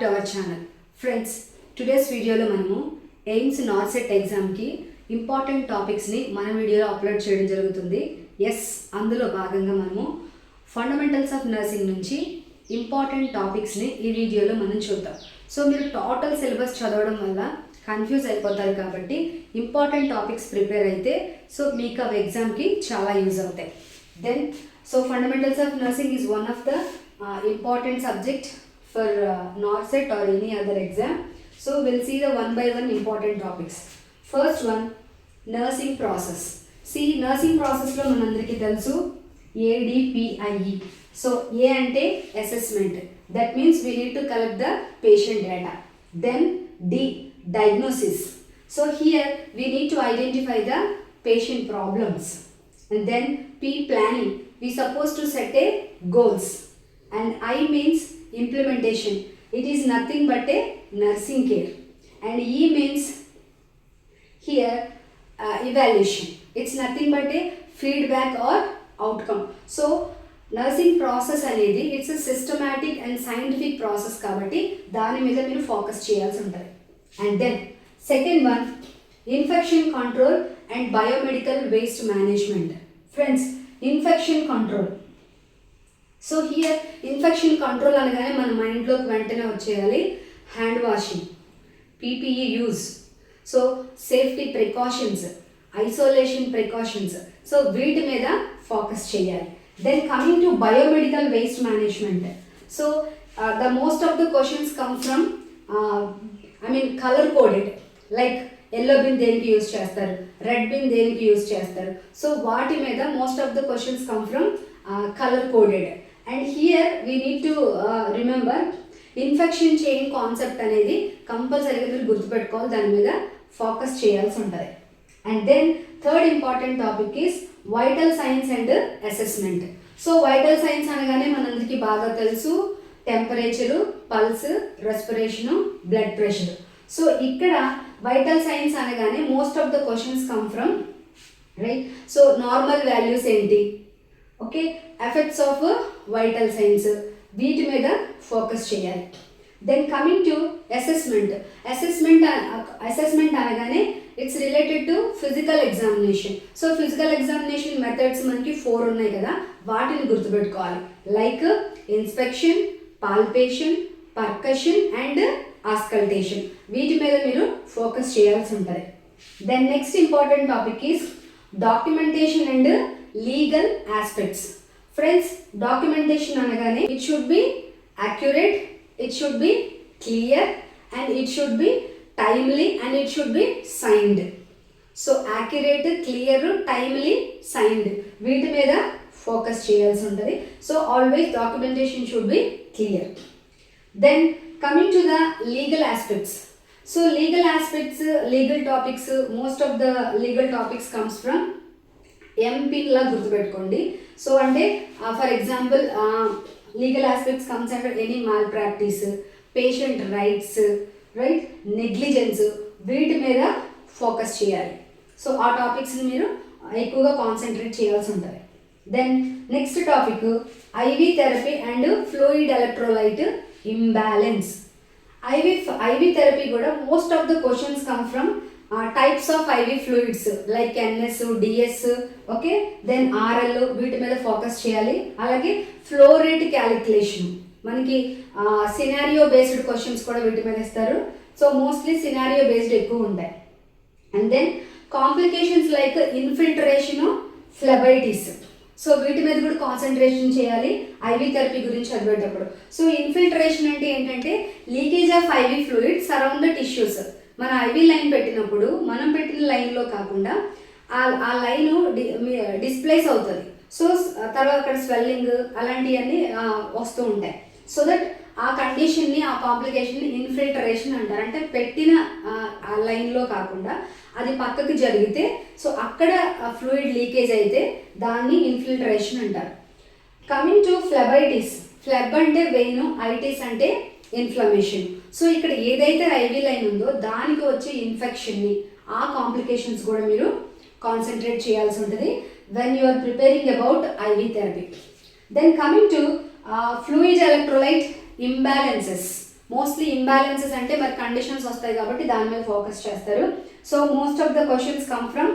to our channel. Friends, today's video lo manamu AIIMS NORCET exam ki important topics ni mana video lo upload cheyadam jarugutundi. Yes, అందులో భాగంగా మనము fundamentals of nursing నుంచి important topics ని ఈ వీడియోలో మనం చూద్దాం. సో మీరు టోటల్ సిలబస్ చదవడం వల్ల కన్ఫ్యూజ్ అయిపోతారు కాబట్టి ఇంపార్టెంట్ టాపిక్స్ ప్రిపేర్ అయితే సో మీకు ఆ ఎగ్జామ్ కి చాలా యూజ్ అవుతాయి. Then so fundamentals of nursing is one of the important subject for NORCET or any other exam. So we'll see the one by one important topics. First one, nursing process. See, nursing process lo manandariki telusu ADPIE. So A ante assessment, that means we need to collect the patient data. Then D, diagnosis. So here we need to identify the patient problems. And then P, planning. We supposed to set a goals. And I means implementation. It is nothing but a nursing care. And E means here evaluation. It's nothing but a feedback or outcome. So nursing process అనేది it's a systematic and scientific process కాబట్టి దాని మీద మీరు focus చేయాల్సి ఉంటుంది. And then second one, infection control and biomedical waste management. Friends, infection control. So here infection control అనగానే మన మైండ్లోకి వెంటనే వచ్చేయాలి hand washing, PPE use, so safety precautions, isolation precautions, so వీటి మీద ఫోకస్ చేయాలి. Then coming to biomedical waste management. So the most of the questions come from colour coded, like yellow bin దేనికి use చేస్తారు, red bin దేనికి use చేస్తారు. So వాటి మీద most of the questions come from color coded. And here we need to remember infection chain concept అనేది కంపల్సరీగా మీరు గుర్తుపెట్టుకోవాలి, దాని మీద ఫోకస్ చేయాల్సి ఉంటుంది. And then third important topic is vital signs and assessment. So vital signs అనగానే మనందరికీ బాగా తెలుసు temperature, pulse, respiration, blood pressure. So ఇక్కడ వైటల్ సైన్స్ అనగానే most of the questions come from right. So normal values ఏంటి, okay, effects of vital signs, వీటి మీద focus చేయాలి. Then coming to assessment. Assessment అనగానే it's related to physical examination. So physical examination methods మనకి 4 ఉన్నాయి కదా, వాటిని గుర్తుపెట్టుకోవాలి. Like inspection, palpation, percussion and auscultation. వీటి మీద మీరు ఫోకస్ చేయాల్సి ఉంటుంది. Then next important topic is documentation and legal aspects. Friends, documentation అనగానే it should be accurate, it should be clear and it should be timely and it should be signed. So accurate, clear, timely, signed, వీటి మీద focus చేయాల్సి ఉంటుంది. So always documentation should be clear. Then coming to the legal aspects. So legal aspects, legal topics, most of the legal topics comes from ఎంపీలా గుర్తుపెట్టుకోండి. So అంటే for example legal aspects comes under any malpractice, patient rights, right, negligence, వీటి మీద focus చేయాలి. So ఆ టాపిక్స్ని మీరు ఎక్కువగా concentrate చేయాల్సి ఉంటుంది. Then next topic IV therapy and fluid electrolyte imbalance. IV therapy కూడా most of the questions come from types of IV fluids like NS, DS, okay, then RL, వీటి మీద ఫోకస్ చేయాలి. అలాగే ఫ్లో రేట్ క్యాలిక్యులేషన్, మనకి scenario based questions కూడా వీటి మీద ఇస్తారు. సో మోస్ట్లీ సినారియో బేస్డ్ ఎక్కువ ఉంటాయి. And then complications like infiltration, phlebitis. So వీటి మీద కూడా కాన్సన్ట్రేషన్ చేయాలి ఐవి థెరపీ గురించి చదివేటప్పుడు. సో ఇన్ఫిల్ట్రేషన్ అంటే ఏంటంటే leakage of IV fluid surround the tissues. మన ఐవి లైన్ పెట్టినప్పుడు మనం పెట్టిన లైన్లో కాకుండా ఆ లైన్ డిస్ప్లేస్ అవుతుంది. సో తర్వాత అక్కడ స్వెల్లింగ్ అలాంటివన్నీ వస్తూ ఉంటాయి. సో దట్ ఆ కండిషన్ని, ఆ కాంప్లికేషన్ని ఇన్ఫిల్ట్రేషన్ అంటారు. అంటే పెట్టిన ఆ లైన్లో కాకుండా అది పక్కకి జరిగితే సో అక్కడ ఫ్లూయిడ్ లీకేజ్ అయితే దాన్ని ఇన్ఫిల్ట్రేషన్ అంటారు. Coming to ఫ్లెబైటిస్. ఫ్లెబ్ అంటే వెయిన్, ఐటిస్ అంటే ఇన్ఫ్లమేషన్. సో ఇక్కడ ఏదైతే ఐవి లైన్ ఉందో దానికి వచ్చే ఇన్ఫెక్షన్ని, ఆ కాంప్లికేషన్స్ కూడా మీరు కాన్సన్ట్రేట్ చేయాల్సి ఉంటుంది when you are preparing about IV therapy. Then coming to fluid electrolyte imbalances. Mostly imbalances అంటే మరి కండిషన్స్ వస్తాయి కాబట్టి దాని మీద ఫోకస్ చేస్తారు. So most of the questions come from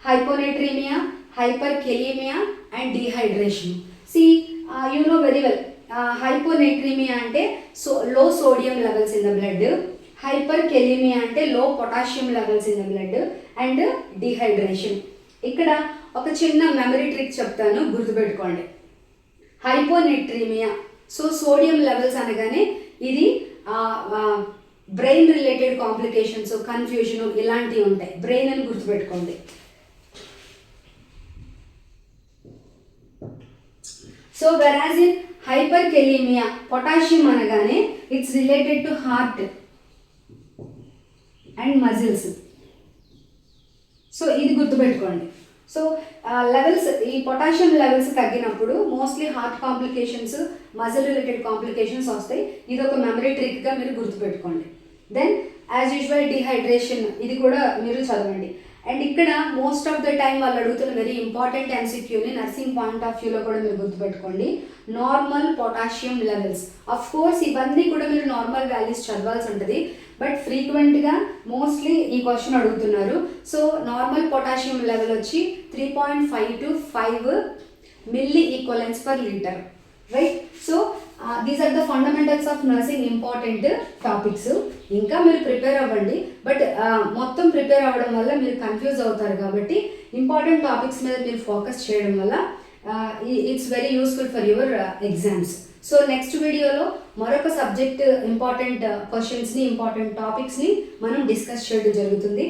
hyponatremia, hyperkalemia and dehydration. See you know very well, hyponatremia అంటే low sodium levels in the blood, hyperkalemia అంటే low potassium levels in the blood and dehydration. ఇక్కడ ఒక చిన్న memory trick చెప్తాను, గుర్తుపెట్టుకోండి. Hyponatremia, so sodium levels అనగానే ఇది brain related complications, confusion ఇలాంటివి ఉంటాయి. బ్రెయిన్ అని గుర్తుపెట్టుకోండి. సో వెరాజ్ ఇన్ హైపర్కెలీమియా, పొటాషియం అనగానే it's related to heart and muscles. So ఇది గుర్తుపెట్టుకోండి. సో లెవెల్స్, ఈ పొటాషియం లెవెల్స్ తగ్గినప్పుడు mostly heart complications, muscle related complications వస్తాయి. ఇది ఒక మెమరీ ట్రిక్గా మీరు గుర్తుపెట్టుకోండి. దెన్ యాజ్ యూజువల్ డీహైడ్రేషన్, ఇది కూడా మీరు చదవండి. అండ్ ఇక్కడ మోస్ట్ ఆఫ్ ద టైం వాళ్ళు అడుగుతున్న వెరీ ఇంపార్టెంట్ ఎంసీక్యూని నర్సింగ్ పాయింట్ ఆఫ్ వ్యూలో కూడా మీరు గుర్తుపెట్టుకోండి. Normal potassium levels. Of course ఇవన్నీ కూడా మీరు నార్మల్ వాల్యూస్ చదవాల్సి ఉంటుంది, బట్ ఫ్రీక్వెంట్గా మోస్ట్లీ ఈ క్వశ్చన్ అడుగుతున్నారు. సో నార్మల్ పొటాషియం లెవెల్ వచ్చి 3.5 to 5 milliequivalents per litre, right? So these are the fundamentals of nursing, important topics. ఇంకా మీరు ప్రిపేర్ అవ్వండి, బట్ మొత్తం ప్రిపేర్ అవ్వడం వల్ల మీరు కన్ఫ్యూజ్ అవుతారు కాబట్టి ఇంపార్టెంట్ టాపిక్స్ మీద మీరు ఫోకస్ చేయడం వల్ల it's very useful for your exams. So next వీడియోలో మరొక సబ్జెక్ట్ ఇంపార్టెంట్ క్వశ్చన్స్ని, ఇంపార్టెంట్ టాపిక్స్ని మనం డిస్కస్ చేయడం జరుగుతుంది.